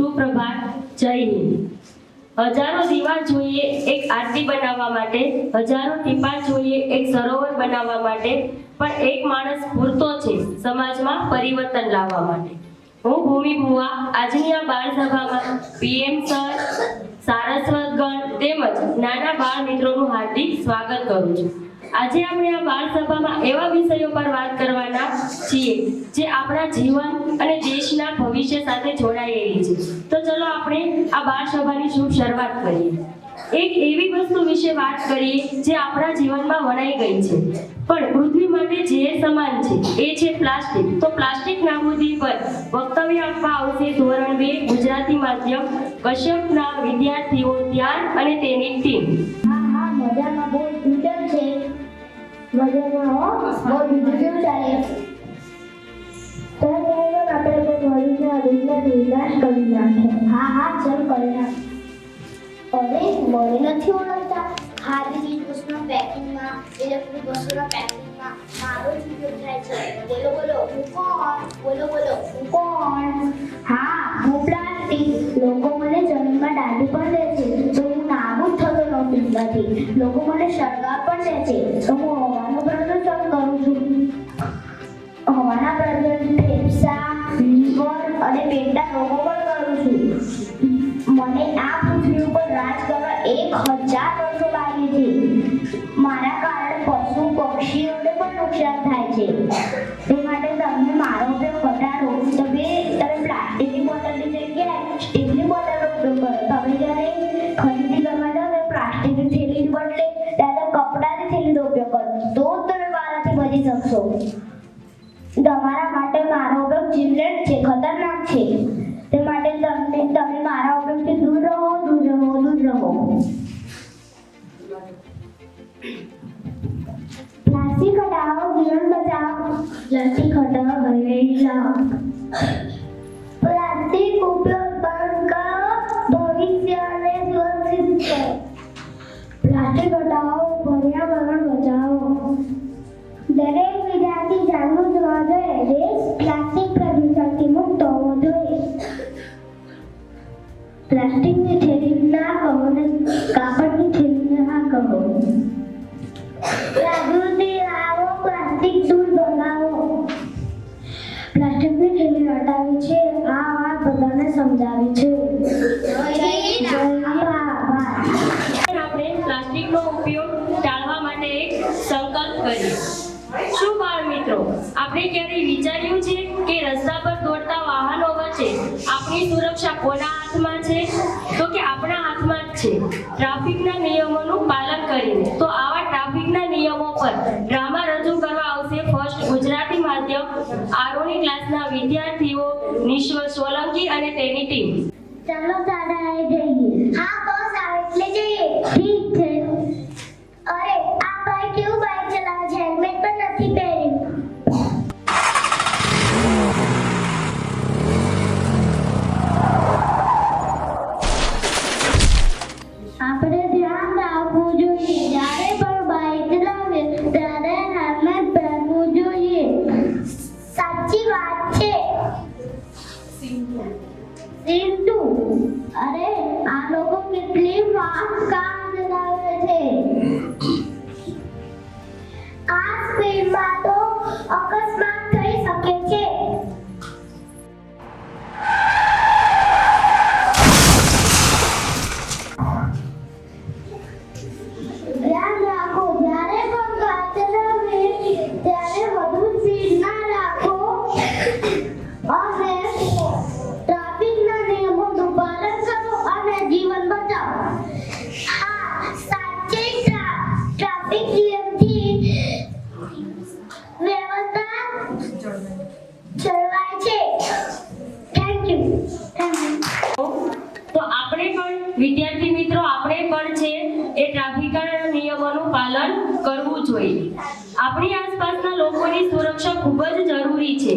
સુપ્રભાત, જય હિન્દ। હજારો દીવા જોઈએ એક આરતી બનાવવા માટે, હજારો ટીપા જોઈએ એક સરોવર બનાવવા માટે, પણ એક માણસ પૂરતો છે સમાજમાં પરિવર્તન લાવવા માટે। હું ભૂમિ ભુવા આજની આ બાળ સભામાં પીએમ સર, સારસ્વત ગણ તેમજ નાના બાળ મિત્રોનું હાર્દિક સ્વાગત કરું છું। આજે આપણે આ બાળ સભામાં એવા વિષયો પર વાત કરવાના છીએ જે આપણા જીવન અને દેશના ભવિષ્ય સાથે જોડાયેલી છે। તો ચલો આપણે આ બાળ સભાની શુભ શરૂઆત કરીએ। એક એવી વસ્તુ વિશે વાત કરીએ જે આપણા જીવનમાં વણાઈ ગઈ છે પણ પૃથ્વી માટે ઝેર સમાન છે, એ છે પ્લાસ્ટિક। તો પ્લાસ્ટિક નાબૂદી પર વક્તવ્ય આપવા આવશે ધોરણ 2 ગુજરાતી માધ્યમ કશ્યપના વિદ્યાર્થીઓ ધ્યાન અને તેની ટીમ। હા મજામાં બહુ સુંદર છે। મજામાં હો બહુ બીજું કેવું ચાલે? તો આપણે તો ભવિષ્યના દુનિયાનો વિનાશ કરી નાખે। હા ચલ કરી નાખ। અરે મને નથી ઓળખતા। ખાદ્ય વસ્તુના પેકિંગમાં, ઇલેક્ટ્રિક વસ્તુના પેકિંગમાં મારો જ ઉપયોગ થાય છે। બોલો બોલો હું કોણ? બોલો હું કોણ? હા હું પ્લાસ્ટિક। લોકો મને જમીનમાં દાટી પણ દે છે તો હું નાબૂદ થતો નથી। લોકો મને સળગાવ પણ દે છે તો હું હવાનું પ્રદૂષણ કરું છું। હવાના પ્રદૂષણ ફેફસા, લીવર અને પેટના રોગો પણ કરું છું। મને આ પૃથ્વી ઉપર રાજ કરવા 1000 વર્ષો લાગે છે। મારા કારણે પશુ પક્ષીઓને પણ નુકસાન થાય છે। તે માટે તમે મારો ઉપયોગ ઘટાડો। તમે પ્લાસ્ટિકની બોટલની જગ્યાએ સ્ટીલની બોટલનો ઉપયોગ કરો। તમે જ્યારે ખરીદી કરવા જાઓ ત્યારે પ્લાસ્ટિકની થેલીની બદલે ત્યારે કપડાની થેલીનો ઉપયોગ કરો તો તમે મારાથી બચી શકશો। તમારા માટે મારો ઉપયોગ જીવલેણ છે, ખતરનાક છે। તે માટે તમે મારા ઉપયોગથી દૂર રહો। પ્લાસ્ટિક હટાવો, જીવન બચાવો। પ્લાસ્ટિક હટાવો, હરિયાળી લાવો। પ્લાસ્ટિક ઉપયોગ બંધ કરો, ભવિષ્યને સુરક્ષિત કરો। પ્લાસ્ટિક હટાવો, પર્યાવરણ બચાવો। દરેક વિદ્યાર્થી જાગૃત હોવા જોઈએ। દેશ પ્લાસ્ટિક પ્રદૂષણથી મુક્ત હોવો જોઈએ। પ્લાસ્ટિકની થેલી ના કહો ને કાપડની થેલીને હા કહો। જાગૃતિ લાવો, પ્લાસ્ટિક દૂર ભગાવો। પ્લાસ્ટિકની થેલી હટાવી છે આ વાત બધાને સમજાવી છે। જય આપણે પ્લાસ્ટિકનો ઉપયોગ ટાળવા માટે એક સંકલ્પ કરીએ। શું બાળ મિત્રો, આપણે ક્યારેય વિચાર્યું છે કે રસ્તા પર દોડતા વાહનો વચ્ચે આપણી સુરક્ષા કોના હાથમાં છે? તો કે આપણા હાથમાં જ છે, ટ્રાફિકના નિયમોનું પાલન કરીને। તો આવા ટ્રાફિકના નિયમો પર ડ્રામા રજૂ કરવા આવશે ફર્સ્ટ ગુજરાતી માધ્યમ આરોની ક્લાસના વિદ્યાર્થીઓ નિશ્વ સોલંકી અને તેની ટીમ। ચાલો શાળાએ જઈએ। હા બસ આવે એટલે જઈએ। ઠીક છે। અરે આ ભાઈ કેવું બાઇક ચલાવે છે? હેલ્મેટ પણ નથી પહેર્યું। આપણે ધ્યાન રાખવું જોઈએ। જ્યારે પણ બાઇક ચલાવે ત્યારે હેલ્મેટ પહેરવું જોઈએ। સાચી વાત છે સિંટુ। અરે આ લોકો કેટલી ફાસ્ટ કાર ચલાવે છે। આ સ્પીડમાં તો અકસ્માત થઈ શકે છે। ધ્યાન રાખો, જ્યારે પણ કાર ચલાવે ત્યારે વધુ સ્પીડ ના રાખો અને ટ્રાફિકના નિયમોનું પાલન કરો અને જીવન બચાવો। હા સાચે ટ્રાફિક નિયમથી વ્યવસ્થા જળવાય છે। Thank you. તો આપણે પણ વિદ્યાર્થી મિત્રો, આપણે પણ છે એ ટ્રાફિકના નિયમોનું પાલન કરવું જોઈએ। આપણી આસપાસના લોકોની સુરક્ષા ખૂબ જ જરૂરી છે।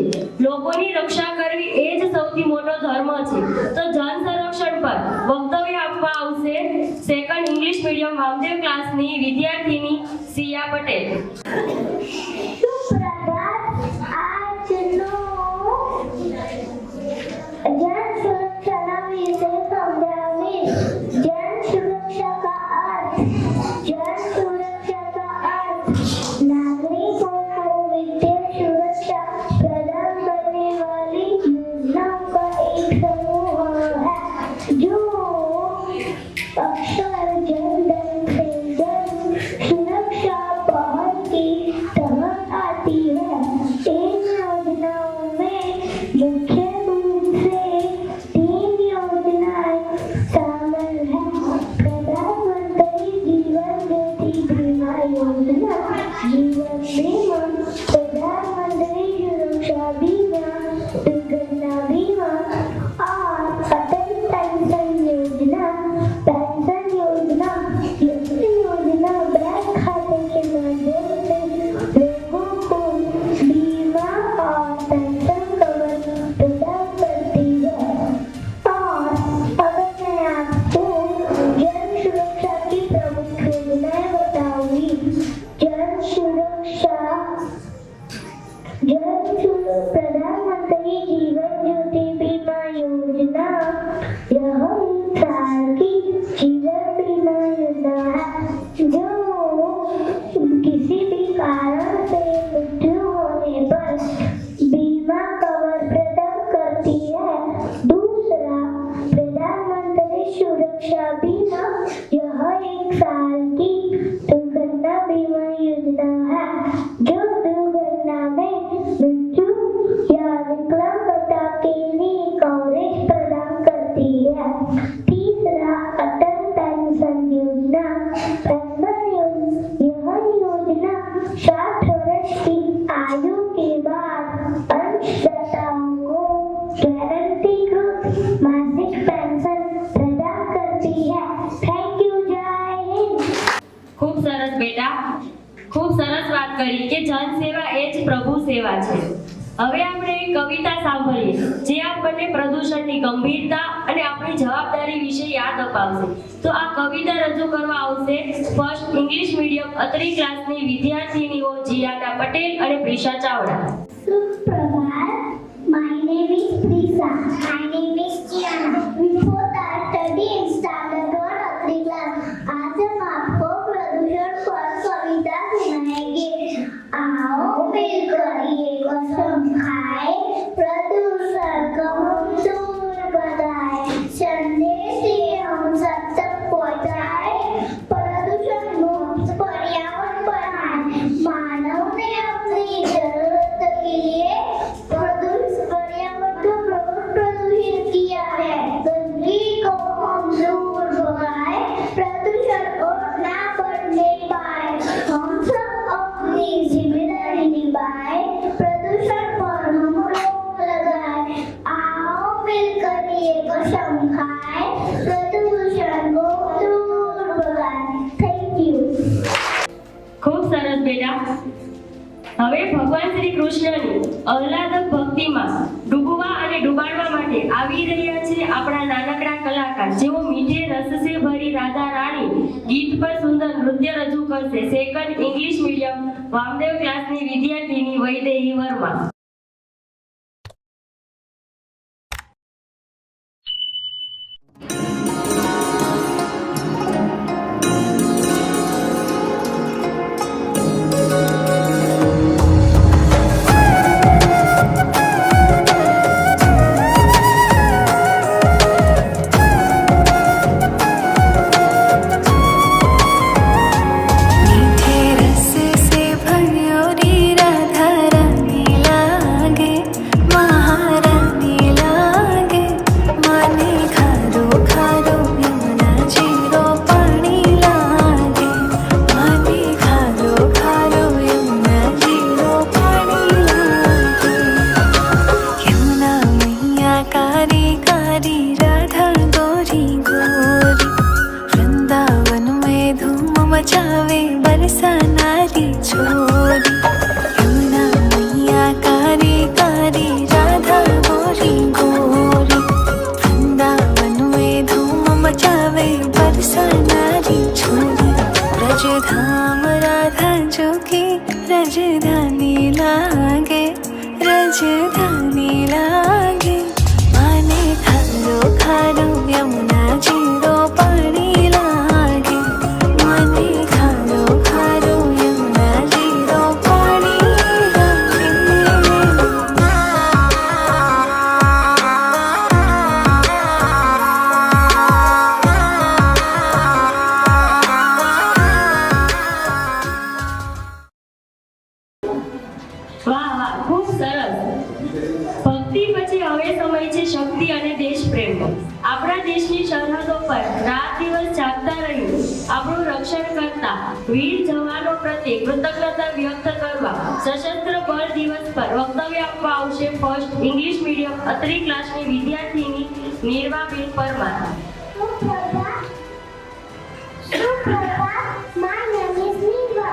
લોકોની રક્ષા કરવી એ જ સૌથી મોટો ધર્મ છે। તો જન સંરક્ષણ પર વક્તવ્ય આપવા આવશે સેકન્ડ ઇંગ્લિશ મીડિયમ વામદેવ ક્લાસની વિદ્યાર્થીની સિયા પટેલ। સુપ્રભાત। આજનો જન સુરક્ષાના बीमा, दुर्घटना बीमा और अटल पेंशन योजना। पेंशन योजना बैंक खाते के माध्यम से लोगों को बीमा और पेंशन कवर प्रदान करती है। और अगर मैं आपको जन सुरक्षा की प्रमुख योजनाएं बताऊंगी, प्रधानमंत्री जीवन ज्योति बीमा योजना, यह एक साल की जीवन बीमा योजना है जो किसी भी कारण से मृत्यु होने पर बीमा कवर प्रदान करती है। दूसरा, प्रधानमंत्री सुरक्षा बीमा, यह एक साल की दुर्घटना बीमा योजना है जो दुर्घटना में मृत्यु या विकलांगता के लिए कवरेज प्रदान करती है। तीसरा, अटल पेंशन योजना। यह योजना 60 वर्ष की आयु के बाद अंशदाताओं को गारंटीकृत मासिक पेंशन प्रदान करती है। Thank you. जय हिंद। ખૂબ સરસ બેટા, ખૂબ સરસ વાત કરી કે જન સેવા એ જ પ્રભુ સેવા છે। હવે આપણે એક કવિતા સાંભળીએ જે આપણને પ્રદૂષણની ગંભીરતા અને આપણી જવાબદારી વિશે યાદ અપાવશે। તો આ કવિતા રજૂ કરવા આવશે ફર્સ્ટ ઇંગ્લિશ મીડિયમ અત્તરી ક્લાસની વિદ્યાર્થીનીઓ જીયાના પટેલ અને Prisha Chavda. Suprabhat. My name is Prisa. My name is Gianna. We both are studying in standard 1 3 class. आज हम आपको प्रदूषण पर कविता सुनाएंगे। आओ मिलकर ये कसम खाए, प्रदूषण को हम दूर बनाए, संदेश ये हम सब तक पहुंचाए, प्रदूषण मुक्त पर्यावरण बनाए। मानव ने अपनी जरूरत के लिए पर्यावरण को प्रदूषित किया है। गंदगी को हम दूर भगाए, प्रदूषण और ना बढ़ने पाए। हम सब अपनी जिम्मेदारी निभाए, प्रदूषण पर हम रोक लगाए। आओ मिलकर ये कसम खाए, प्रदूषण को दूर भगाए। Thank you. ખૂબ સરસ બેટા। હવે ભગવાન શ્રી કૃષ્ણની આહલાદક ભક્તિમાં ડૂબવા અને ડૂબાડવા માટે આવી રહ્યા છે આપણા નાનકડા કલાકાર જેઓ મીઠે રસ સે ભરી રાધા રાણી ગીત પર સુંદર નૃત્ય રજૂ કરશે। સેકન્ડ ઇંગ્લિશ મીડિયમ વામદેવ ક્લાસની વિદ્યાર્થીની વૈદેહી વર્મા। मीठे रस से भरियो री राधा रानी लागे, महारानी लागे। माने खारो खारो यमुना जीरो पानी लागे, माने खारो खारो यमुना जीरो पानी लागे। यमुना मैया कारी कारी राधा गोरी गोरी, वृंदावन में धूम मचावे बरसा नारी छोरी। यमुना मैया कारी कारी राधा गोरी गोरी, वृंदावन में धूम मचावे बरसा नारी छोरी। ब्रज धाम राधा जो की राजधानी लागे, राजधानी लागे। माने खारो खारो यमुना जीरो पानी लागे, माने खारो खारो यमुना जीरो पानी लागे। વાહ વાહ, ખૂબ સરસ। ભક્તિ ભક્તિ પછી હવે સમય છે શક્તિ અને દેશ પ્રેમનો. આપણા દેશની સરહદો પર રાત દિવસ જાગતા રહી આપણું રક્ષણ કરતા વીર જવાનો પ્રત્યે કૃતજ્ઞતા વ્યક્ત કરવા સશસ્ત્ર બળ દિવસ પર વક્તવ્ય આપવા આવશે ફર્સ્ટ ઇંગ્લિશ મીડિયમ અત્રી ક્લાસની વિદ્યાર્થીની નિર્વાબેન Parmar. Suprabhat, my name is Nirva.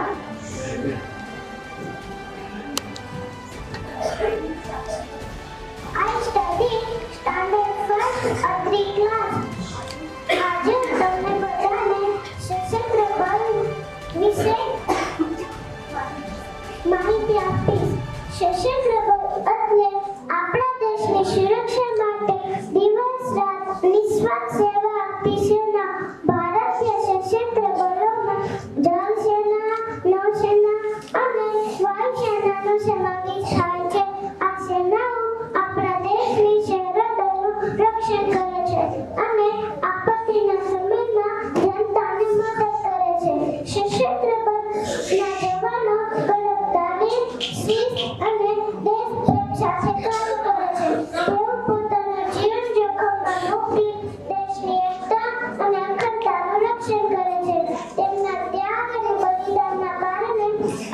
I study standard first Atri class. આજે તમને બધાને સશસ્ત્ર બળ વિશે માહિતી આપીશ. સશસ્ત્ર બળ એટલે આપણા દેશની સુરક્ષા માટે દિવસ રાત નિસ્વાર્થ સેવા આપતી સેના. ભારતીય સશસ્ત્ર બળોમાં જળ સેના, નૌસેના અને વાયુ સેનાનો સમાવેશ થાય છે. આ સેનાઓ આપણા દેશની સરહદોનું રક્ષણ કરે છે અને આપત્તિના સમયમાં જનતાને મદદ કરે છે. સશસ્ત્ર બળના જવાનો કડક તાલીમ, શિસ્ત અને દેશપ્રેમ સાથે કામ કરે છે. તેઓ પોતાના જીવન જોખમમાં મૂકી દેશની એકતા અને અખંડતાનું રક્ષણ કરે છે. તેમના ત્યાગ અને બલિદાનના કારણે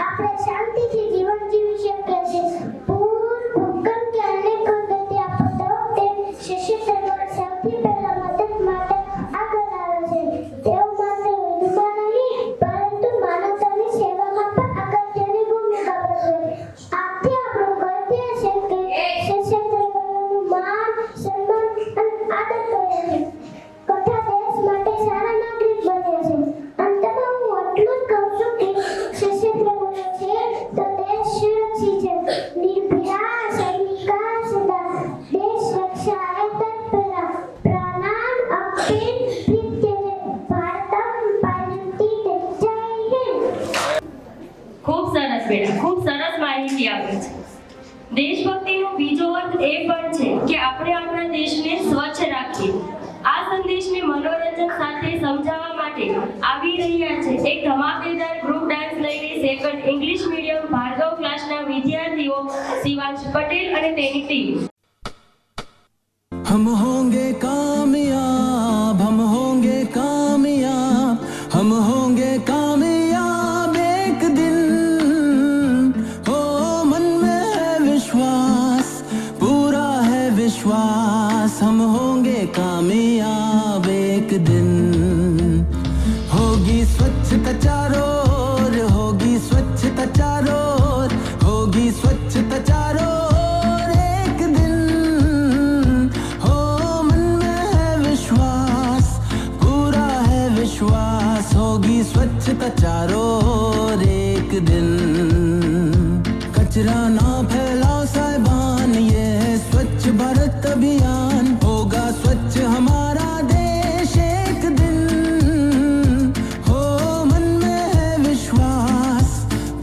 આપણે શાંતિથી જીવન જીવી શકીએ છીએ. પૂર, ભૂકંપ કે અનેક ગતિ આપતા વખતે સશસ્ત્ર બળ સૌથી પહેલા મદદ માટે આગળ આવે છે. તેઓ માત્ર યુદ્ધમાં નહીં પરંતુ માનવતાની સેવામાં પણ અગત્યની ભૂમિકા ભજવે. આથી આપણું કર્તવ્ય છે કે સશસ્ત્ર બળનું માન, સન્માન અને આદર કરીએ તથા દેશ માટે સારા નાગરિક બનીએ છીએ. અંતમાં હું એટલું જ કહું છું કે સશસ્ત્ર બળો છે તો દેશ સુરક્ષિત છે. નિર્ભયા સૈનિકા સદા દેશ રક્ષાય તત્પરા પ્રાણાન અર્પયે પ્રીત્યજે ભારતમ પાલયન્તિ તે. જય હિન્દ. ખૂબ સરસ બેટા, ખૂબ સરસ માહિતી આપી છે. દેશભક્તિનો બીજો અર્થ એ પણ છે કે આપણે આપણા દેશને સ્વચ્છ રાખીએ. આ સંદેશને મનોરંજન સાથે સમજાવવા માટે આવી રહ્યા છે એક ધમાકેદાર ગ્રુપ ડાન્સ લઈને સેકન્ડ ઇંગ્લિશ મીડિયમ ભાર્ગવ ક્લાસના વિદ્યાર્થીઓ શિવાંશ પટેલ અને તેની ટીમ. हम होंगे कामयाब, हम होंगे कामयाब, हम होंगे कामयाब एक दिन. हो मन में है विश्वास, पूरा है विश्वास, हम होंगे कामयाब एक दिन. होगी स्वच्छता चारों ओर, होगी स्वच्छता चारों ओर, होगी स्वच्छता चारों ओर एक दिन. हो मन में है विश्वास, पूरा है विश्वास, होगी स्वच्छता चारों ओर एक दिन. कचरा ना फैलाओ साहिबान, ये है स्वच्छ भारत अभियान. होगा स्वच्छ हमारा देश एक दिन. हो मन में है विश्वास,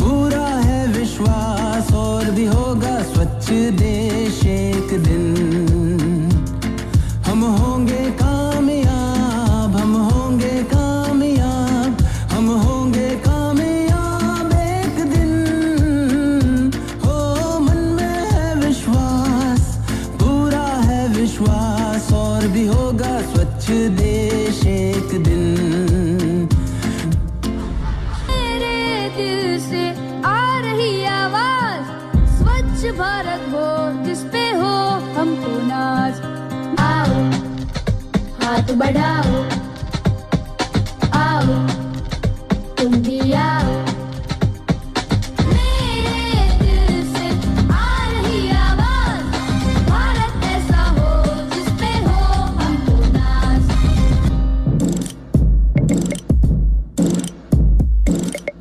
पूरा है विश्वास, और भी होगा स्वच्छ देश एक दिन. हम होंगे कामयाब, हम होंगे कामयाब, हम होंगे कामयाब एक दिन. हो मन में है विश्वास, पूरा है विश्वास, और भी होगा स्वच्छ देश एक दिन. मेरे दिल से आ रही आवाज, स्वच्छ भारत हो जिस पे हो हमको नाज. आओ हाथ बढ़ाओ, आओ तुम भी आओ. मेरे दिल से आ रही आवाज, भारत ऐसा हो जिस पे हो हमको नाज.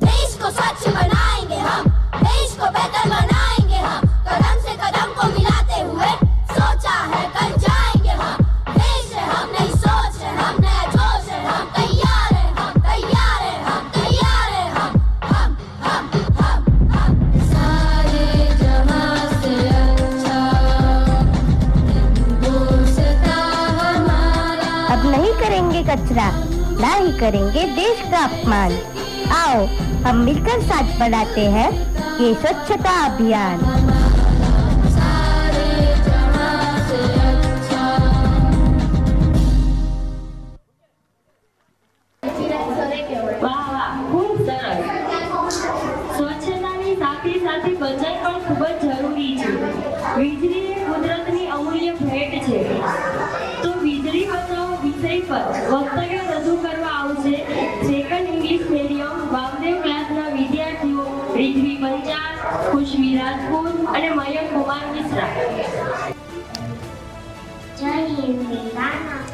देश को स्वच्छ बनाएंगे हम, देश को बेहतर बनाएंगे हम. कदम से कदम को मिलाते हुए सोचा है कल जाएंगे हम. देश है हम, नई सोच है हम, नया जोश है हम. तैयार है हम, तैयार है हम, तैयार है हम. सारे जहां से अच्छा हिंदुस्तां हमारा. अब नहीं करेंगे कचरा, ना ही करेंगे देश का अपमान. आओ हम मिलकर साथ बढ़ाते हैं ये स्वच्छता अभियान. सारे जहां વીજળી એ કુદરતની અમૂલ્ય ભેટ છે. તો વીજળી બચાવો વિષય પર વક્તવ્ય રજૂ કરવા આવશે સેકન્ડ ઇંગ્લિશ મીડિયમ વામદેવ ક્લાસના વિદ્યાર્થીઓ રિદ્ધિ પંચાલ, ખુશ્વી રાજપૂત અને મયંક કુમાર મિશ્રા. जय हिंद. मेरा नाम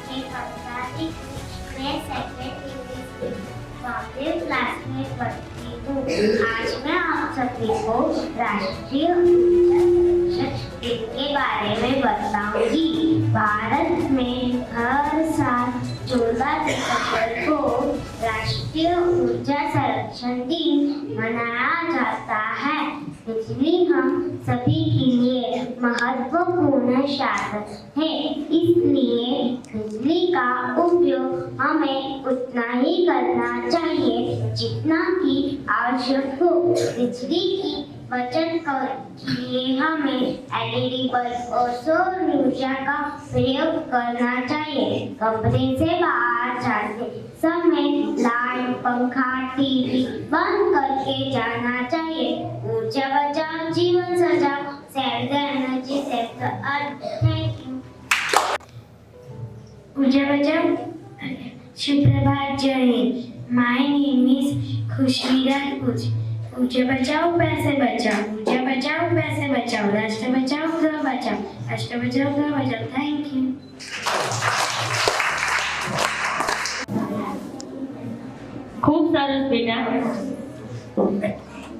है कविता, मैं सेकंड इंग्लिश वामदेव क्लास में पढ़ती हूँ. आज मैं आप सभी को राष्ट्रीय ऊर्जा संरक्षण दिन के बारे में बताऊंगी. भारत में हर साल 14 दिसंबर को राष्ट्रीय ऊर्जा संरक्षण दिन मनाया जाता है. बिजली हम सभी के लिए महत्वपूर्ण साधन है, इसलिए बिजली का उपयोग हमें उतना ही करना चाहिए जितना कि आवश्यक हो. बिजली की बचत के लिए हमें LED बल्ब और सौर ऊर्जा का प्रयोग करना चाहिए. कमरे से बाहर जाते समय लाइट, पंखा, टीवी बंद करके जाना चाहिए. ऊर्जा बचाओ, जीवन सजाओ. Save the energy, save the earth. Thank you. ऊर्जा बचाओ. सुप्रभात. जय Hind. My name is खुशवी Rajput. ऊर्जा बचाओ, पैसे बचाओ. ऊर्जा बचाओ, पैसे बचाओ. राष्ट्र बचाओ, ग्रह बचाओ. राष्ट्र बचाओ, ग्रह बचाओ. Thank you. ખૂબ સરસ બેટા.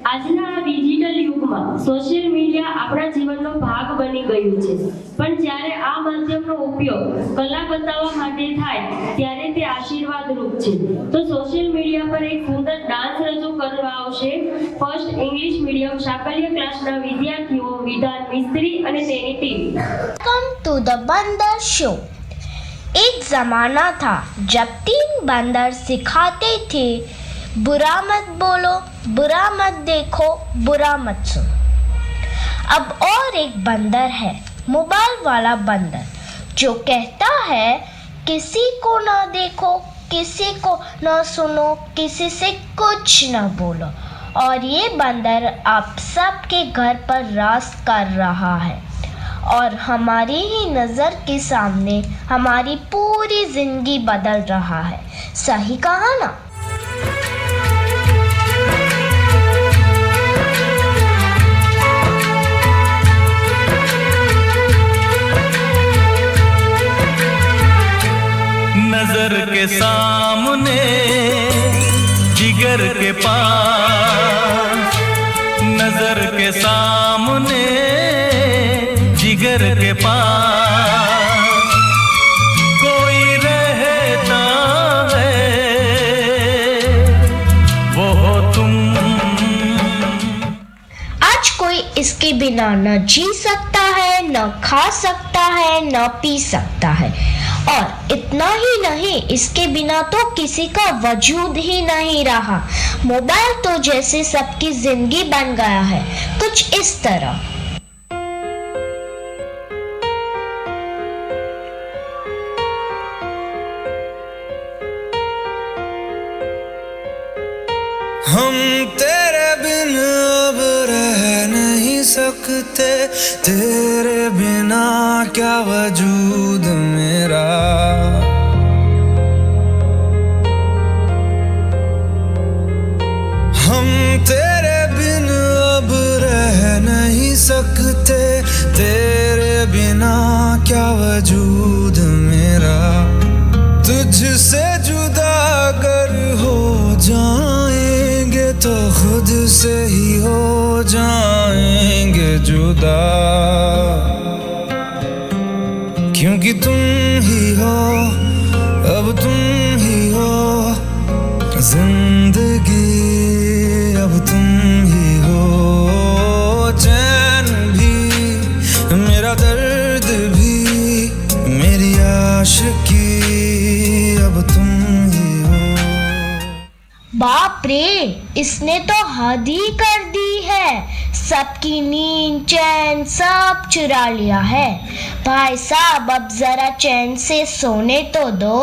આજના આ ડિજિટલ યુગમાં સોશિયલ મીડિયા આપણા જીવનનો ભાગ બની ગયું છે, પણ જ્યારે આ માધ્યમનો ઉપયોગ કલા બતાવવા માટે થાય ત્યારે તે આશીર્વાદરૂપ છે. તો સોશિયલ મીડિયા પર એક સુંદર ડાન્સ રજૂ કરવા આવશે ફર્સ્ટ ઇંગ્લિશ મીડિયમ સાકલિયા ક્લાસના વિદ્યાર્થીઓ વિધાન મિસ્ત્રી અને તેની ટીમ. वेलकम टू द बंदर शो. एक जमाना था जब 3 बंदर सिखाते थे, बुरा मत बोलो, बुरा मत देखो, बुरा मत सुनो. अब और एक बंदर है, मोबाइल वाला बंदर, जो कहता है किसी को ना देखो, किसी को ना सुनो, किसी से कुछ ना बोलो. और ये बंदर आप सबके घर पर राज कर रहा है और हमारी ही नज़र के सामने हमारी पूरी जिंदगी बदल रहा है. सही कहा ना? नजर के सामने जिगर के पास, नजर के सामने जिगर के पास कोई रहता है, वो हो तुम. आज कोई इसके बिना न जी सकता है, न खा सकता है, न पी सकता है. और इतना ही नहीं, इसके बिना तो किसी का वजूद ही नहीं रहा. मोबाइल तो जैसे सबकी जिंदगी बन गया है, कुछ इस तरह. हम तेरे बिन अब रह नहीं सकते, तेरे बिना क्या वजूद मेरा. हम तेरे बिन अब रह नहीं सकते, तेरे बिना क्या वजूद मेरा. तुझसे जुदा अगर हो जाएंगे तो खुद से ही हो जाएंगे जुदा. क्योंकि तुम ही हो, अब तुम ही हो जिंदगी, अब तुम ही हो. चैन भी, मेरा दर्द भी, मेरी आशिकी, अब तुम ही हो. बाप रे, इसने तो हद ही कर दी है. सबकी नींद चैन सब चुरा लिया है. भाई साहब, अब जरा चैन से सोने तो दो.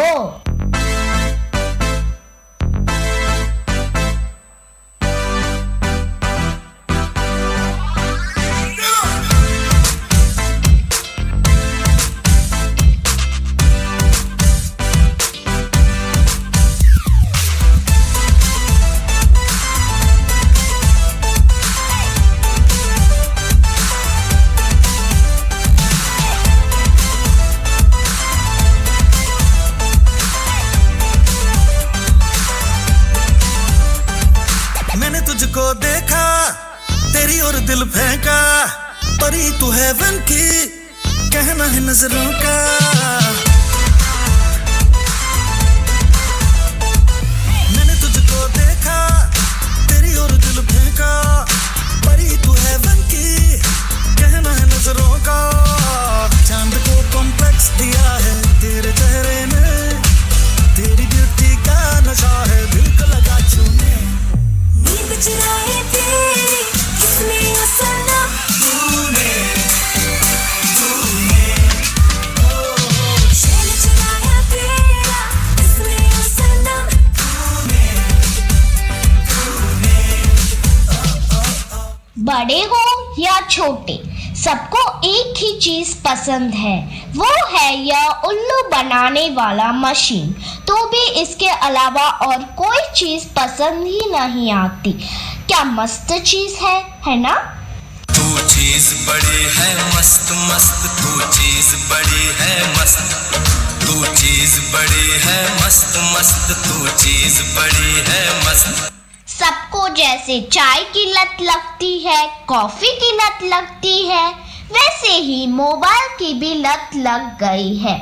परी तू हेवन की, कहना है नजरों का। मैंने तुझको देखा, तेरी ओर दिल फेंका, परी तू हेवन की, कहना है नजरों का। चांद को कॉम्प्लेक्स दिया है तेरे चेहरे ने, तेरी ब्यूटी का नशा है दिल को लगा छूने। नींद चुराए तेरी किसने ओ सनम, चैन चुराया तेरा किसने ओ सनम। बड़े हो या छोटे, सबको एक ही चीज पसंद है, वो है यह उल्लू बनाने वाला मशीन। तो भी इसके अलावा और कोई चीज पसंद ही नहीं आती। क्या मस्त चीज है ना? तू चीज बड़ी है मस्त मस्त, तू चीज बड़ी है मस्त, तू चीज बड़ी है मस्त मस्त, तू चीज बड़ी है मस्त। सबको जैसे चाय की लत लगती है, कॉफी की लत लगती है, वैसे ही मोबाइल की भी लत लग गई है।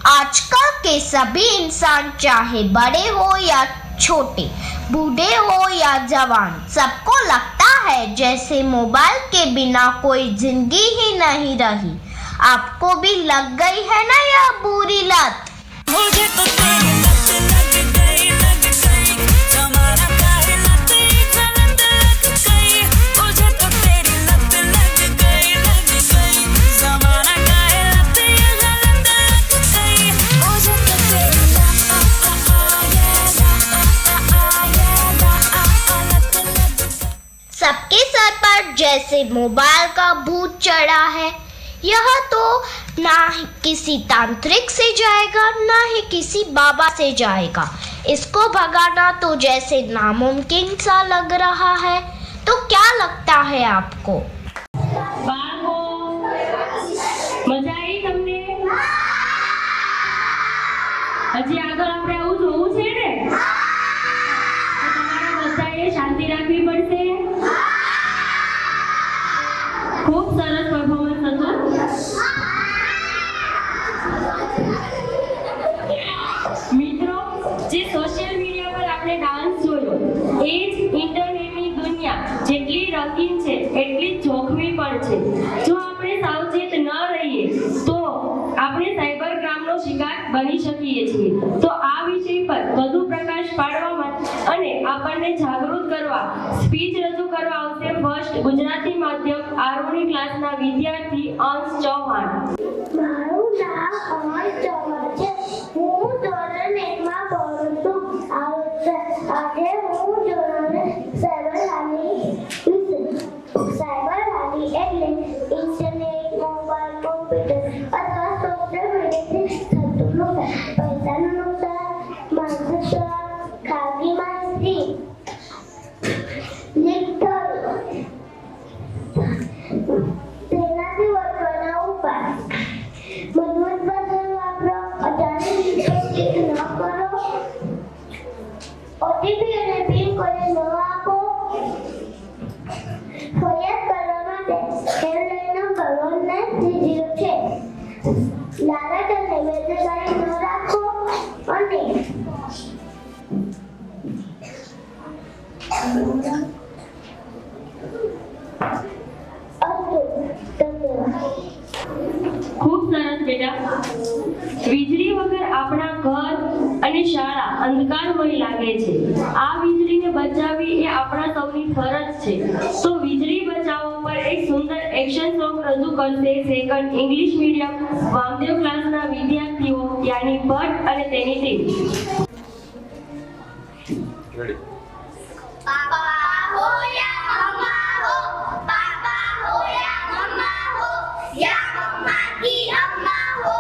आजकल के सभी इंसान, चाहे बड़े हो या छोटे, बूढ़े हो या जवान, सबको लगता है जैसे मोबाइल के बिना कोई जिंदगी ही नहीं रही। आपको भी लग गई है ना यह बुरी लत? मुझे तो तेरी लत लग गई, जमाना का है लत, लत लग गई। मुझे तो तेरी लत लग गई, जमाना का है लत, लत लग गई। मुझे तो तेरी लत लग गई। सबके सर पर जैसे मोबाइल का भूत चढ़ा है। यह तो ना ही किसी तांत्रिक से जाएगा, ना ही किसी बाबा से जाएगा। इसको भगाना तो जैसे नामुमकिन सा लग रहा है। तो क्या लगता है आपको? બાળકો મજા આવી તમને? હજી આગળ આપણે આવું જોવું છે ને? તો તમારે બધાએ શાંતિ રાખવી પડશે. ખૂબ સરસ પરફોર્મન્સ હતું. મિત્રો, જે સોશિયલ મીડિયા પર આપણે ડાન્સ જોયો, એ જ ઇન્ટરનેટની દુનિયા જેટલી રંગીન છે એટલી જ જોખમી પણ છે. જો આપણે સાવચેત ન રહીએ તો આપણે સાયબર ક્રાઇમનો શિકાર બની શકીએ છીએ. તો આ વિષય પર વધુ પ્રકાશ પાડવા અને આપણને જાગૃત કરવા સ્પીચ રજૂ કરવા આવશે ફર્સ્ટ ગુજરાતી માધ્યમ આરોહી ક્લાસના વિદ્યાર્થી અંશ ચૌહાણ. મારું નામ અમર ચૌહાણ છે. હું ધોરણ 1 માં ભણું છું. આજે હું ધોરણ 7 આની વિશે. સાયબર હાની એટલે ઇન્ટરનેટ, મોબાઈલ, કોમ્પ્યુટર અથવા સોશિયલ મીડિયાથી થતું નુકસાન. પૈસાનું નુકસાન, માનસિક તણાવ, ખાનગી માહિતી લીક થવું, તેનાથી બચવાના ઉપાય. મજબૂત પાસવર્ડ વાપરો, અજાણી લિંકો ક્લિક ન કરો, ઓટીપી અને પિન કોડ ન આપો. ફરિયાદ કરવા માટે હેલ્પલાઇન નંબર 1930 છે. લાલચ અને બેદરકારી ન રાખો અને ખૂબ સરસ બેટા. વીજળી વગર આપણા ઘર અને શાળા અંધકારમય લાગે છે. આ વીજળીને બચાવવી એ આપણા સૌની ફરજ છે. તો વીજળી બચાવો પર એક સુંદર એક્શન સોંગ રજૂ કરશે સેકન્ડ ઇંગ્લિશ મીડિયમ વામદેવ ક્લાસના વિદ્યાર્થીઓ યાની ભટ્ટ અને તેની ટીમ. पापा हो या मम्मा हो, पापा हो या मम्मा हो, या मम्मा की अम्मा हो,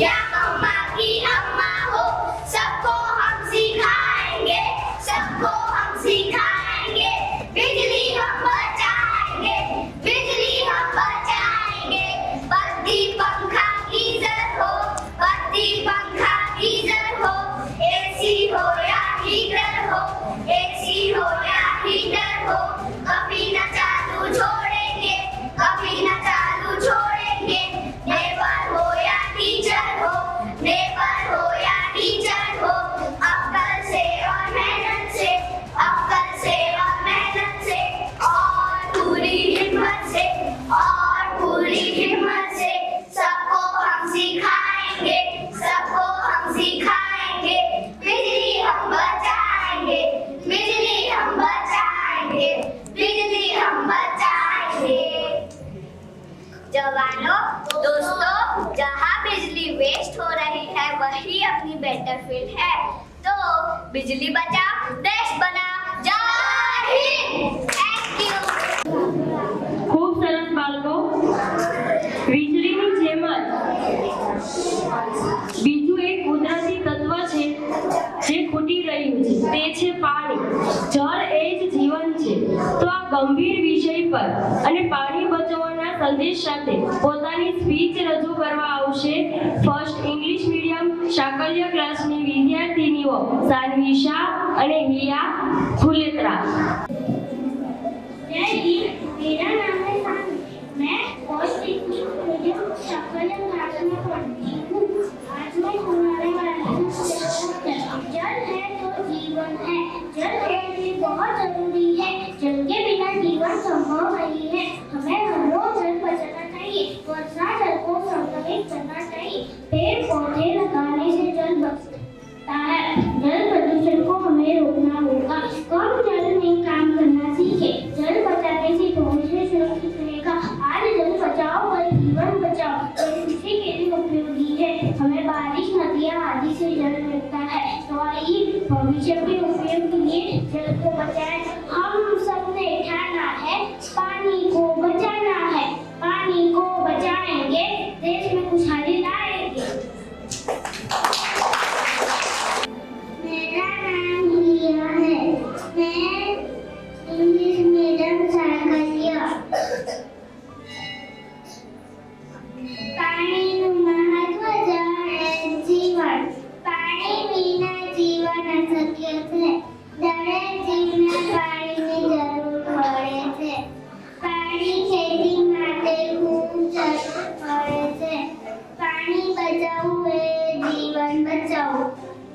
या मम्मा की अम्मा हो, सबको हम सिखाएंगे, सबको हम सिखाएंगे. बिजली हम बचाएंगे, बिजली हम बचाएंगे. बत्ती पंखा गीजर हो, बत्ती पंखा गीजर हो, एसी हो या हीटर हो, एसी हो या हीटर मेहमानों, दोस्तों, जहाँ बिजली वेस्ट हो रही है वही अपनी बेटर फील्ड है। तो बिजली बचाओ, देश बनाओ। जय हिंद। Thank you. ખૂબ સરસ બાળકો. વીજળીની જેમ જ બીજું એક કુદરતી તત્વ છે જે ખૂટી રહ્યું છે, તે છે પાણી. જળ એ જ જીવન છે. તો આ ગંભીર વિષય પર અને પાણી બચાવવાના સંદેશ સાથે પોતાની સ્પીચ રજૂ કરવા આવશે ફર્સ્ટ ઇંગ્લિશ મીડિયમ શાકલ્ય ક્લાસની વિદ્યાર્થીનીઓ સાનવી શાહ અને હિયા ફુલેત્રા. जय हिंद। मेरा नाम है सानी। मैं first English medium Shakalya class में पढ़ती हूँ। आज मैं सुनाने वाली हूँ जल है तो जीवन है। जल हमारे लिए बहुत जरूरी है। जल के बिना जीवन संभव नहीं है। हमें हर रोज जल बचाना चाहिए। वर्षा जल को संग्रहित करना चाहिए। पेड़ पौधे लगाने से जल बचता है। जल प्रदूषण को हमें रोकना होगा। कम जल में काम करना सीखे। जल बचाने से भविष्य सुरक्षित रहेगा। आज जल बचाओ कल जीवन बचाओ। जल कृषि के लिए उपयोगी है। हमें बारिश, नदियाँ आदि से जल मिलता है। तो आइए भविष्य के उपयोग के लिए जल को बचाएं। हम सबने ठाना है पानी को बचाना है। पानी को बचाएंगे देश में खुशहाली लाएंगे। मेरा नाम हिया है। मैं इंग्लिश मीडियम शाकल्य। પાણીનું મહત્વ જળ એ જીવન. પાણી વિના જીવન અશક્ય છે. દરેક જીવને પાણીની જરૂર પડે છે. પાણી ખેતી માટે ખૂબ જરૂર પડે છે. પાણી બચાવવું એ જીવન બચાવવું.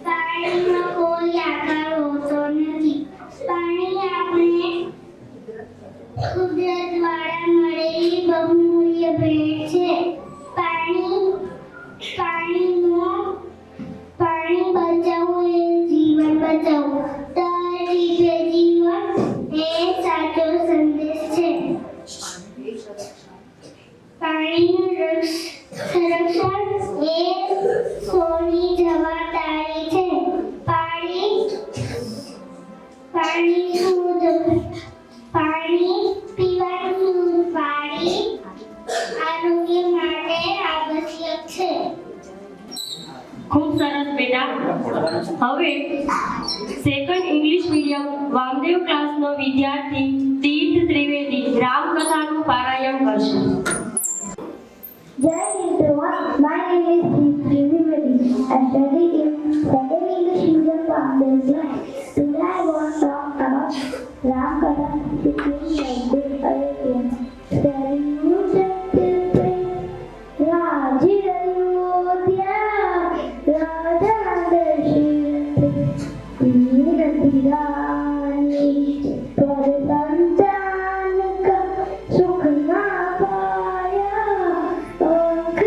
પાણીનો કોઈ આકાર હોતો નથી. પાણી આપણે કુદરત દ્વારા મળેલી બહુમૂલ્ય ભેટ છે. પાણી બચાવવું એ જીવન બચાવવું. તરીકે જીવન એ સાચો સંદેશ છે. પાણીનું સંરક્ષણ એ સૌની જવાબદારી છે. પાણી શુદ્ધ પાણી પીવાનું શુદ્ધ પાણી આરોગ્ય માટે આવશ્યક છે. ખૂબ સરસ બેટા. હવે સેકન્ડ ઇંગ્લિશ મીડિયમ વામદેવ ક્લાસનો વિદ્યાર્થી તીર્થ ત્રિવેદી રામકથાનું પારાયણ કરશે. Jai Hind everyone. My name is Trivedi. I study in second English medium Vamdev class. Today I want to talk about Ramkatha between Vamdev Arabian. Raji Ayodhya Radha Dashirate Veerati Rani Parasantanika Sukhna Paya Ankh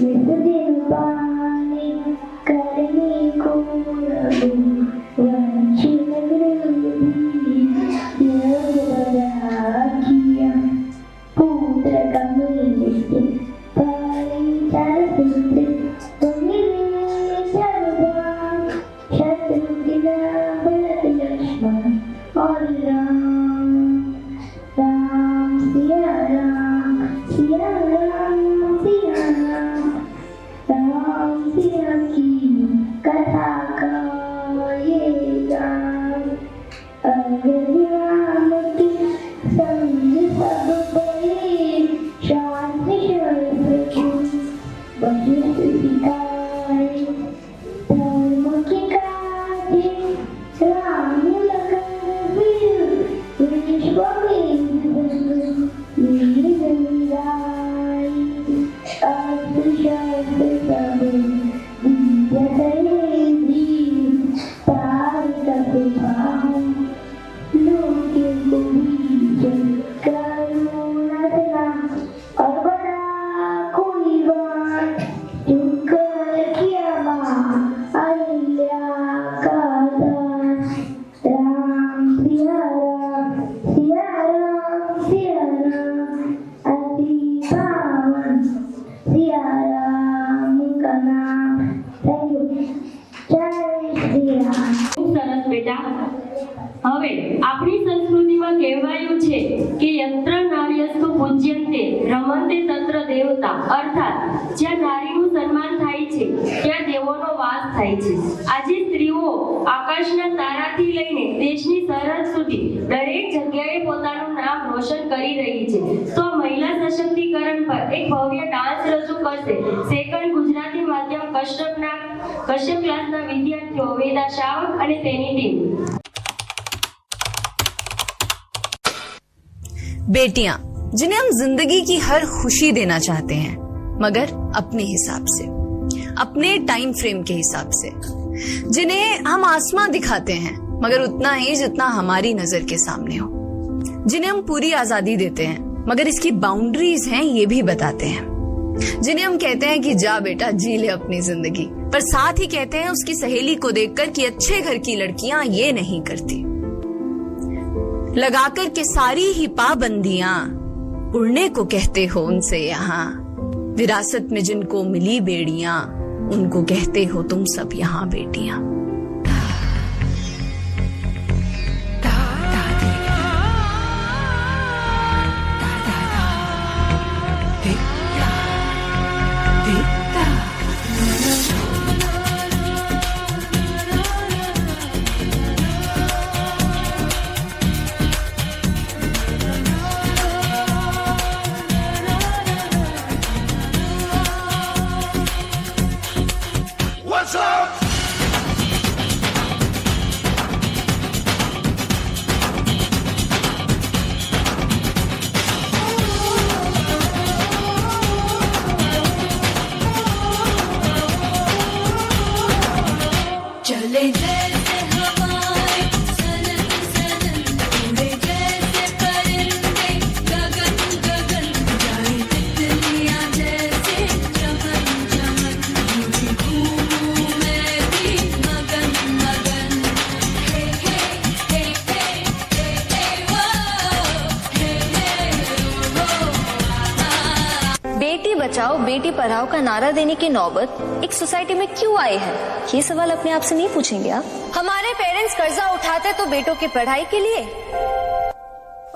Nisudin Pani Karni Kurabu Vanchinagrudi Yavadakiya Putra Kamilisti Paritarasundri Pumili Sarvam Shatrugina Bharati Lakshmana All Ram Ram Siya Ram Siya Ram Siya Ram Ram Siya Ki Katha Kayega Agadiyamati Samji Sabbayi Shanti Shanti Bajit Shravan Siya Ram का नाम। Thank you. जय श्री राम। ખૂબ સરસ બેટા। હવે આપણી સંસ્કૃતિમાં કહેવાયું છે કે યત્ર નાર્યસ્તુ પૂજ્યન્તે રમન્તે તત્ર દેવતા, અર્થાત જ્યાં નારીનું સન્માન થાય છે ત્યાં દેવોનો વાસ થાય છે। આજે સ્ત્રીઓ આકાશના તારાથી લઈને દેશની સરહદ સુધી દરેક જગ્યાએ પોતાનું નામ રોશન કરી રહી છે। તો મહિલા સશક્તિકરણ પર એક ભવ્ય ડાન્સ રજૂ કરશે સેકન્ડ ગુજરાતી માધ્યમ કશ્યપ ક્લાસના વિદ્યાર્થીઓ વેદા શાવક અને તેની ટીમ। बेटियां जिन्हें हम जिंदगी की हर खुशी देना चाहते हैं, मगर अपने हिसाब से, अपने टाइम फ्रेम के हिसाब से, जिन्हें हम आसमां दिखाते हैं मगर उतना ही जितना हमारी नजर के सामने हो, जिन्हें हम पूरी आजादी देते हैं मगर इसकी बाउंड्रीज हैं ये भी बताते हैं, जिन्हें हम कहते हैं कि जा बेटा जी ले अपनी जिंदगी, पर साथ ही कहते हैं उसकी सहेली को देखकर कि अच्छे घर की लड़कियां ये नहीं करती। लगाकर के सारी ही पाबंदियां उड़ने को कहते हो उनसे यहाँ, विरासत में जिनको मिली बेड़ियां उनको कहते हो तुम सब यहाँ बेटियां। चले जैसे हवाएं सनन सनन, उड़े जैसे परिंदे गगन गगन, जाए तितलियां जैसे चमन चमन, मुझे घूमूं मैं भी मगन मगन। हे हे हे हे हे हे वो, हे हे वो आ। बेटी बचाओ बेटी पढ़ाओ का नारा देने की नौबत एक सोसाइटी में क्यों आई है, ये सवाल अपने आप से नहीं पूछेंगे आप? हमारे पेरेंट्स कर्जा उठाते तो बेटों की पढ़ाई के लिए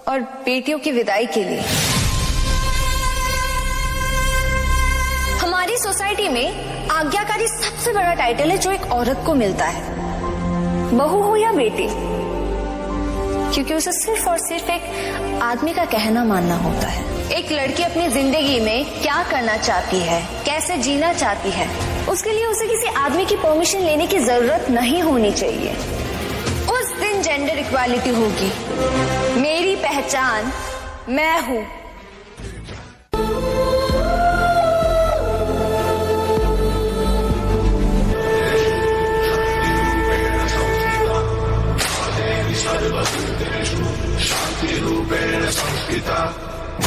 और बेटियों की विदाई के लिए। हमारी सोसाइटी में आज्ञाकारी सबसे बड़ा टाइटल है जो एक औरत को मिलता है, बहू हो या बेटी, क्योंकि उसे सिर्फ और सिर्फ एक आदमी का कहना मानना होता है। एक लड़की अपनी जिंदगी में क्या करना चाहती है, कैसे जीना चाहती है, उसके लिए उसे किसी आदमी की परमिशन लेने की जरूरत नहीं होनी चाहिए। उस दिन जेंडर इक्वालिटी होगी। मेरी पहचान मैं हूँ।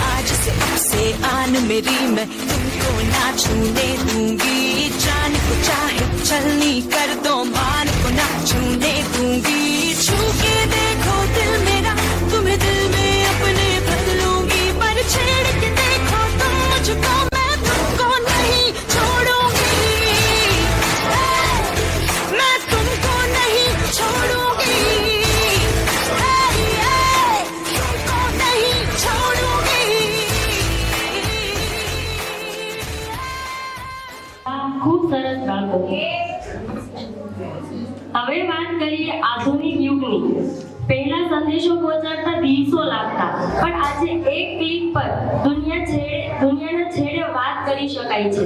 आज से आन मेरी मैं तुमको ना छूने दूंगी, जान को चाहे चलनी कर दो मान को ना छूने दूंगी। छू के देखो दिल मेरा तुम्हें दिल में अपने भर लूंगी, पर छेड़ के देखो तुम मुझको मैं तुमको नहीं छोड़ूंगी, मैं तुमको नहीं छोड़ूंगी, तुमको नहीं छोड़ूंगी। ખૂબ સરસ બાળકો। હવે વાત કરીએ આધુનિક યુગની। પહેલા સંદેશો પહોંચાડતા દિવસો લાગતા, પણ આજે એક ક્લિક પર દુનિયાના છેડે વાત કરી શકાય છે।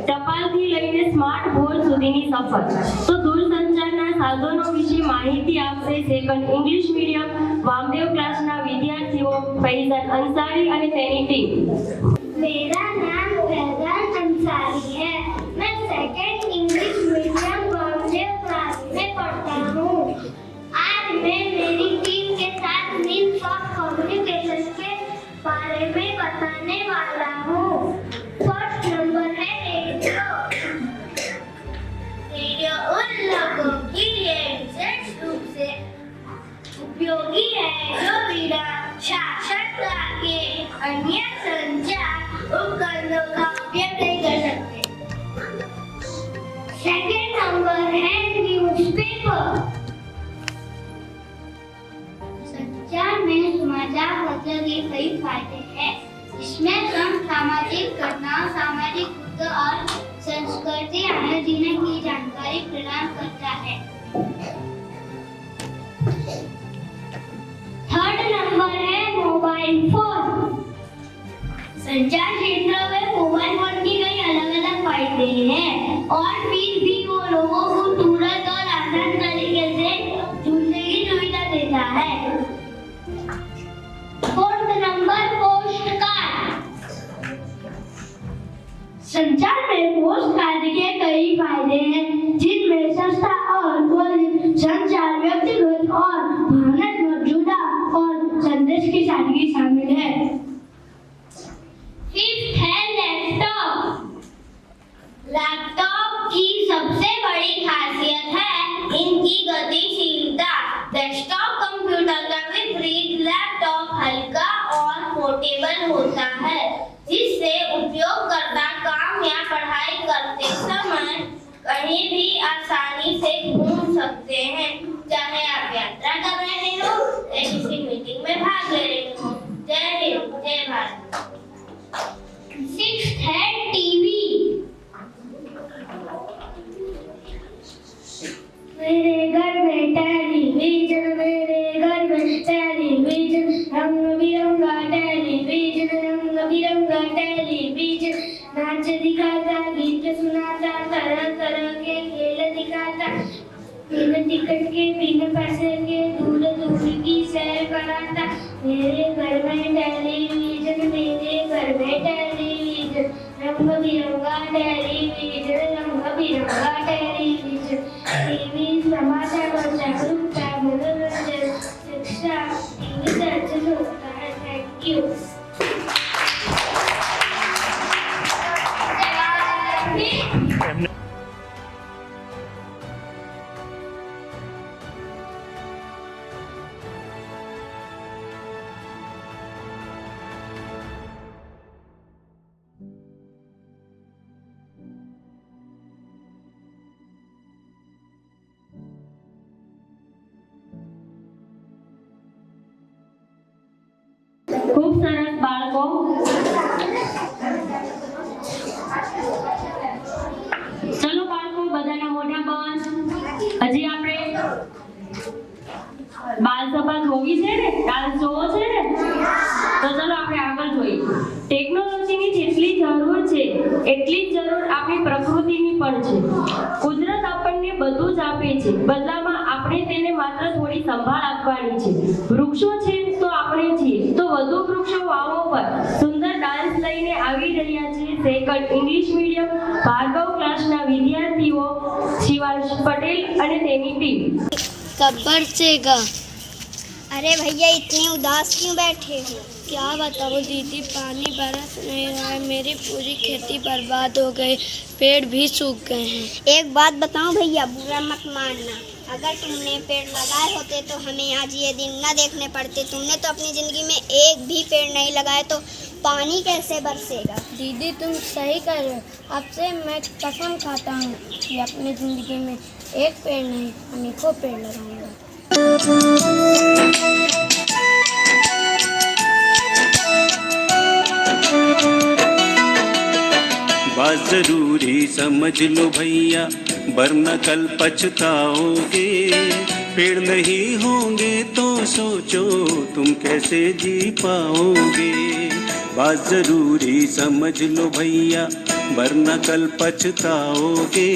ટપાલથી લઈને સ્માર્ટ ફોન સુધીની સફર। તો દૂરસંચારના સાધનો વિશે માહિતી આપશે સેકન્ડ ઇંગ્લિશ મીડિયમ વામદેવ ક્લાસના વિદ્યાર્થીઓ ફૈઝાન અંસારી અને તેની ટીમ। मेरा नाम फैजान अंसारी है। मैं second English medium Vamdev class में पढ़ता हूँ। आज मैं मेरी टीम के साथ मीन्स ऑफ कम्युनिकेशन के बारे में बताने वाला हूँ। फर्स्ट नंबर है रेडियो। रेडियो उन लोगों के लिए विशेष रूप से उपयोगी है जो बिना साक्षरता के अन्य संचार है जिन्हें की जानकारी प्रदान करता है। थर्ड नंबर है मोबाइल फोन। संचार क्षेत्र में मोबाइल फोन की कई अलग अलग फायदे हैं और फिर भी वो लोगों को तुरंत और आसान तरीके से जुड़ने की सुविधा देता है। Fourth number post card. संचार में पोस्ट कार्ड के कई फायदे हैं जिनमें सस्ता और त्वरित संचार, व्यक्तिगत और भावनात्मक जुड़ाव और संदेश की सादगी शामिल है। फिफ्थ है लैपटॉप। लैपटॉप की सबसे बड़ी खासियत है इनकी गतिशीलता। डेस्कटॉप कंप्यूटर का विपरीत लैपटॉप हल्का और पोर्टेबल होता है, जिससे उपयोगकर्ता काम या पढ़ाई करते समय कहीं भी आसानी से घूम सकते हैं, चाहे आप यात्रा कर रहे हो या किसी मीटिंग में भाग ले रहे हो। जय हिंद, जय भारत। सिक्स्थ है टीवी। मेरे घर में टेलीविजन, मेरे घर में टेलीविजन, रंग बिरंगा टेलीविजन, रंग बिरंगा टेलीविजन, नाच दिखाता, गीत सुनाता, तरह तरह के खेल दिखाता, बिन टिकट के बिन पैसे के दूर दूर की सैर कराता। मेरे घर में टेलीविजन, मेरे घर में टेलीविजन, रंग बिरंगा टेलीविजन, रंग बिरंगा टेलीविजन। टीवी समाचार और जागरूकता, मनोरंजन, शिक्षा, टीवी से अच्छे से होता है। Thank you. ખૂબ સરસ બાળકો. ચલો બાળકો, બધાના મોઢા બંધ. હજી આપણે બાલસભા જોવી છે ને, ડાન્સ જોવો છે ને, તો ચલો આપણે આગળ જોઈએ. ટેકનોલોજીની જેટલી જરૂર છે એટલી જ જરૂર આપણી પ્રકૃતિની પણ છે. કુદરત આપણને બધું જ આપે છે, બદલામાં આપણે તેને માત્ર થોડી સંભાળ આપવાની છે. વૃક્ષો છે તો આપણે છીએ, તો વધુ વૃક્ષો વાવો પર સુંદર ડાન્સ લઈને આવી રહ્યા છે સેકન્ડ ઇંગ્લિશ મીડિયમ ભાર્ગવ ક્લાસના વિદ્યાર્થીઓ શિવાંશ પટેલ અને તેની ટીમ. कब बरसेगा? अरे भैया इतनी उदास क्यों बैठे हो? क्या बताऊँ दीदी, पानी बरस नहीं रहा है, मेरी पूरी खेती बर्बाद हो गई, पेड़ भी सूख गए हैं। एक बात बताऊँ भैया, बुरा मत मानना, अगर तुमने पेड़ लगाए होते तो हमें आज ये दिन न देखने पड़ते। तुमने तो अपनी ज़िंदगी में एक भी पेड़ नहीं लगाए, तो पानी कैसे बरसेगा? दीदी तुम सही कर रहे हो, अब से मैं कसम खाता हूँ कि अपनी ज़िंदगी में एक पेड़ नहीं अनेकों पेड़ लगाऊंगा। बात जरूरी समझ लो भैया, वरना कल पछताओगे। पेड़ नहीं होंगे तो सोचो तुम कैसे जी पाओगे। बात जरूरी समझ लो भैया, वरना कल पछताओगे।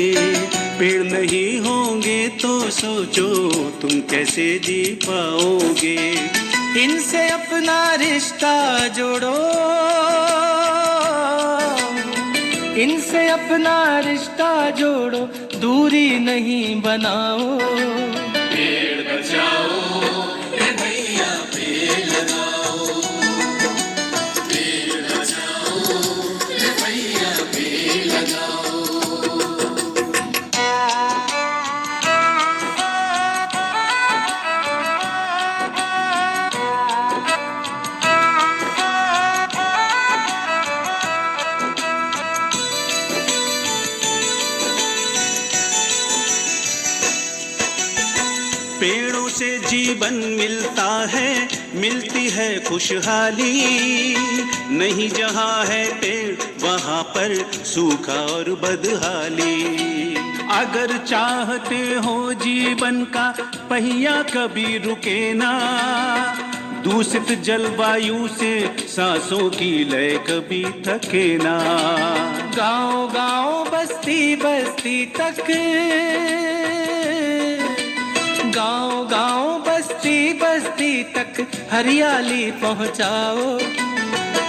पेड़ नहीं होंगे तो सोचो तुम कैसे जी पाओगे। इनसे अपना रिश्ता जोड़ो, इनसे अपना रिश्ता जोड़ो, दूरी नहीं बनाओ। पेड़ बचाओ रे भैया, पेड़ लगाओ। पेड़ बचाओ रे भैया, पेड़ लगाओ। पेड़ों से जीवन मिलता है, मिलती है खुशहाली। नहीं जहाँ है पेड़ वहाँ पर सूखा और बदहाली। अगर चाहते हो जीवन का पहिया कभी रुके ना, दूषित जलवायु से सांसों की लय कभी थके ना। गांव गांव बस्ती बस्ती तक, गांव गांव बस्ती बस्ती तक हरियाली पहुंचाओ।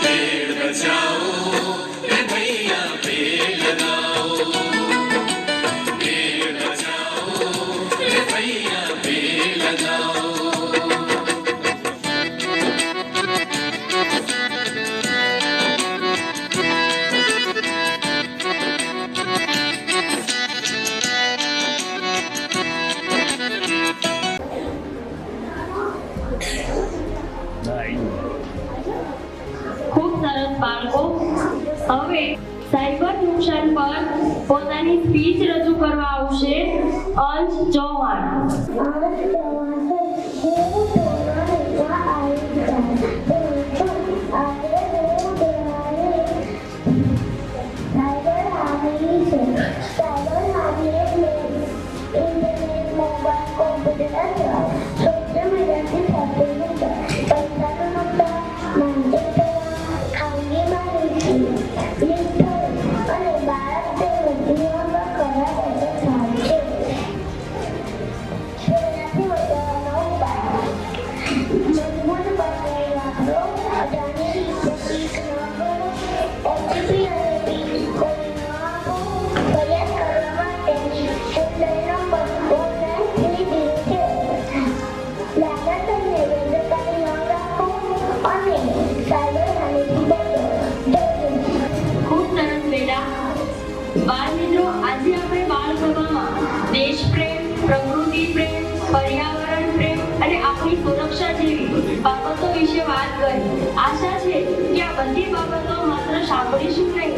पेड़ बचाओ रे भैया, पेड़ लगाओ। पेड़ बचाओ रे भैया, पेड़ लगाओ। ખૂબ સરસ બાળકો. હવે સાયબર નુકસાન પર પોતાની સ્પીચ રજૂ કરવા આવશે અંશ ચૌહાણ. બાળમિત્રો, આજે આપણે બાળસભામાં દેશ પ્રેમ, પ્રકૃતિ પ્રેમ, પર્યાવરણ પ્રેમ અને આપણી સુરક્ષા જેવી બાબતો વિશે વાત કરી. આશા છે કે આ બધી બાબતો માત્ર સાંભળીશું નહીં